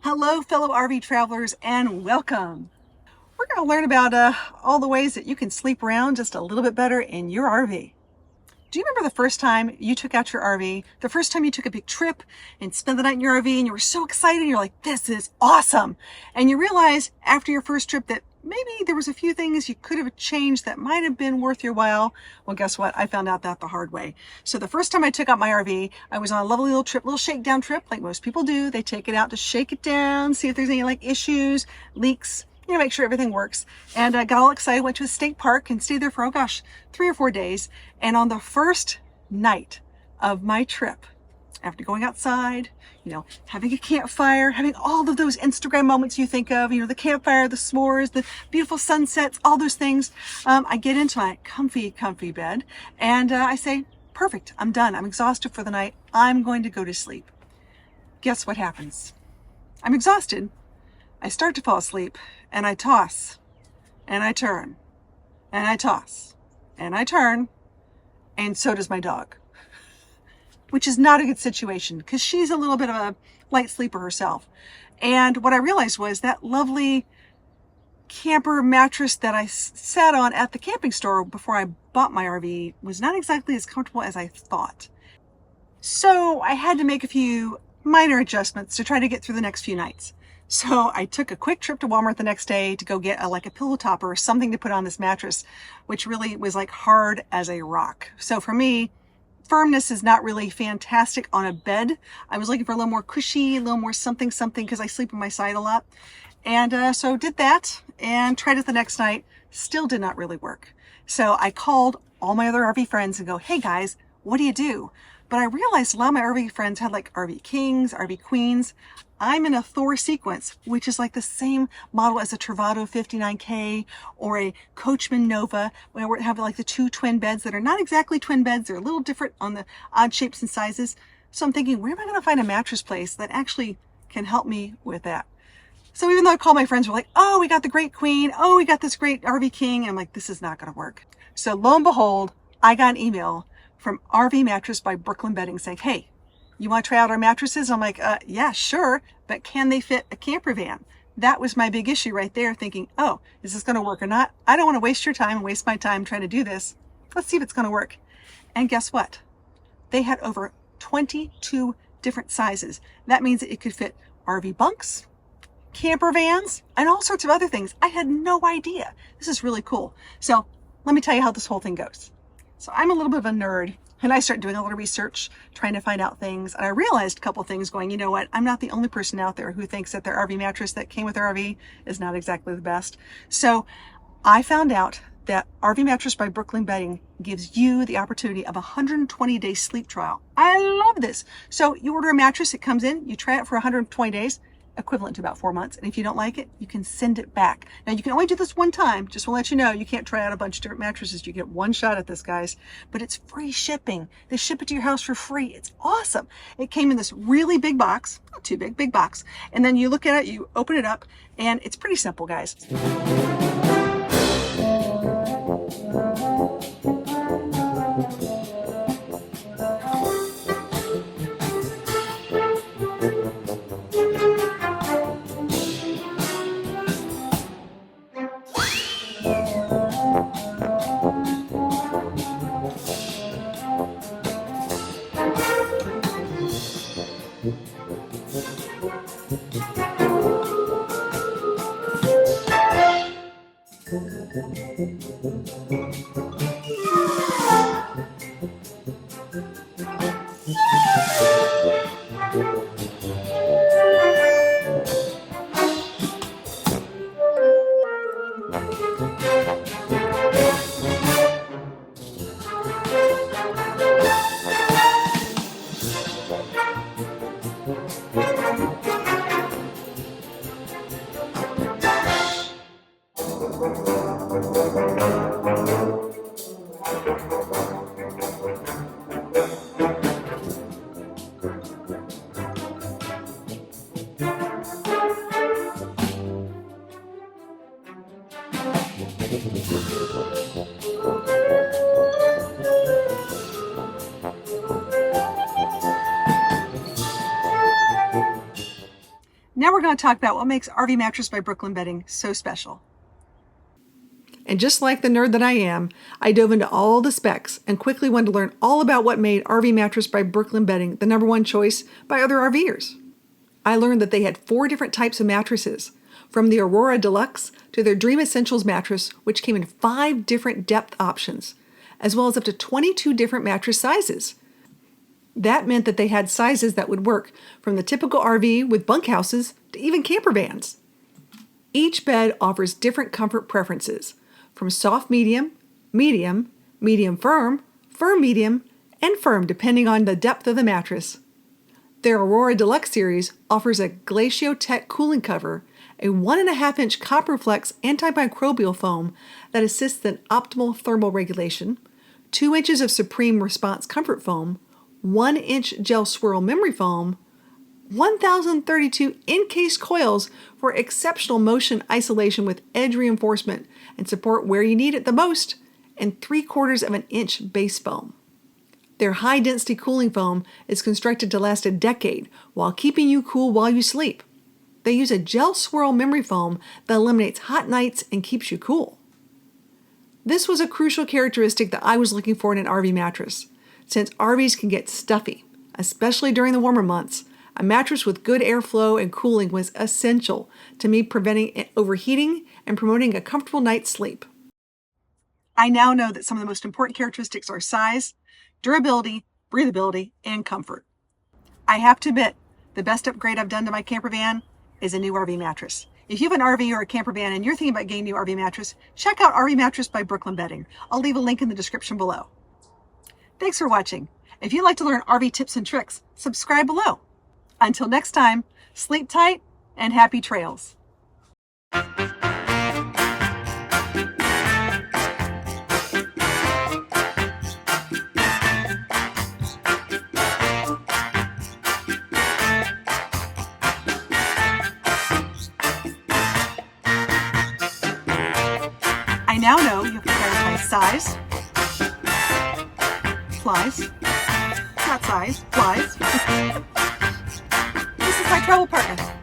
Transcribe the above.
Hello, fellow RV travelers, and welcome. We're going to learn about all the ways that you can sleep around just a little bit better in your RV. Do you remember the first time you took out your RV, the first time you took a big trip and spent the night in your RV and you were so excited, you're like, this is awesome. And you realize after your first trip that maybe there was a few things you could have changed that might have been worth your while. Well, guess what? I found out that the hard way. So the first time I took out my RV, I was on a lovely little trip, little shakedown trip, like most people do. They take it out to shake it down, see if there's any like issues, leaks, make sure everything works. And I got all excited, went to a state park and stayed there for, oh gosh, 3 or 4 days. And on the first night of my trip, after going outside, having a campfire, having all of those Instagram moments you think of, the campfire, the s'mores, the beautiful sunsets, all those things, I get into my comfy bed and I say, perfect, I'm done. I'm exhausted for the night. I'm going to go to sleep. Guess what happens? I'm exhausted. I start to fall asleep and I toss and I turn and I toss and I turn, and so does my dog, which is not a good situation because she's a little bit of a light sleeper herself. And what I realized was that lovely camper mattress that I sat on at the camping store before I bought my RV was not exactly as comfortable as I thought. So I had to make a few minor adjustments to try to get through the next few nights. So I took a quick trip to Walmart the next day to go get a pillow topper or something to put on this mattress, which really was like hard as a rock. So for me, firmness is not really fantastic on a bed. I was looking for a little more cushy, a little more something because I sleep on my side a lot. And so did that and tried it the next night. Still did not really work. So I called all my other RV friends and go, hey guys, what do you do? But I realized a lot of my RV friends had like RV Kings, RV Queens. I'm in a Thor sequence, which is like the same model as a Travado 59K or a Coachman Nova, where we have like the 2 twin beds that are not exactly twin beds. They're a little different on the odd shapes and sizes. So I'm thinking, where am I going to find a mattress place that actually can help me with that? So even though I called my friends, were like, oh, we got the great Queen. Oh, we got this great RV King. I'm like, this is not going to work. So lo and behold, I got an email from RV Mattress by Brooklyn Bedding saying, hey, you want to try out our mattresses? I'm like, yeah, sure, but can they fit a camper van? That was my big issue right there, thinking, oh, is this going to work or not? I don't want to waste your time and waste my time trying to do this. Let's see if it's going to work. And guess what? They had over 22 different sizes. That means that it could fit RV bunks, camper vans, and all sorts of other things. I had no idea. This is really cool. So let me tell you how this whole thing goes. So I'm a little bit of a nerd, and I started doing a little research, trying to find out things. And I realized a couple things going, you know what? I'm not the only person out there who thinks that their RV mattress that came with their RV is not exactly the best. So I found out that RV Mattress by Brooklyn Bedding gives you the opportunity of a 120-day sleep trial. I love this. So you order a mattress, it comes in, you try it for 120 days, equivalent to about 4 months. And if you don't like it, you can send it back. Now you can only do this one time. Just want to let you know, you can't try out a bunch of different mattresses. You get one shot at this, guys, but it's free shipping. They ship it to your house for free. It's awesome. It came in this really big box, not too big, big box. And then you look at it, you open it up, and it's pretty simple, guys. Now Now we're going to talk about what makes RV Mattress by Brooklyn Bedding so special. And just like the nerd that I am, I dove into all the specs and quickly wanted to learn all about what made RV Mattress by Brooklyn Bedding the #1 choice by other RVers. I learned that they had 4 different types of mattresses, from the Aurora Deluxe to their Dream Essentials mattress, which came in 5 different depth options, as well as up to 22 different mattress sizes. That meant that they had sizes that would work from the typical RV with bunkhouses to even camper vans. Each bed offers different comfort preferences, from soft medium, medium, medium firm, firm medium, and firm depending on the depth of the mattress. Their Aurora Deluxe series offers a Glacio Tech cooling cover, a 1.5-inch Copperflex antimicrobial foam that assists in optimal thermal regulation, 2 inches of Supreme Response comfort foam, 1-inch gel swirl memory foam, 1,032 encased coils for exceptional motion isolation with edge reinforcement and support where you need it the most, and 3/4 of an inch base foam. Their high-density cooling foam is constructed to last a decade while keeping you cool while you sleep. They use a gel swirl memory foam that eliminates hot nights and keeps you cool. This was a crucial characteristic that I was looking for in an RV mattress. Since RVs can get stuffy, especially during the warmer months, a mattress with good airflow and cooling was essential to me, preventing overheating and promoting a comfortable night's sleep. I now know that some of the most important characteristics are size, durability, breathability, and comfort. I have to admit, the best upgrade I've done to my camper van is a new RV mattress. If you have an RV or a camper van and you're thinking about getting a new RV mattress, check out RV Mattress by Brooklyn Bedding. I'll leave a link in the description below. Thanks for watching. If you'd like to learn RV tips and tricks, subscribe below. Until next time, sleep tight and happy trails. I now know you have to prioritize size, flies, not size, flies. This is my travel partner.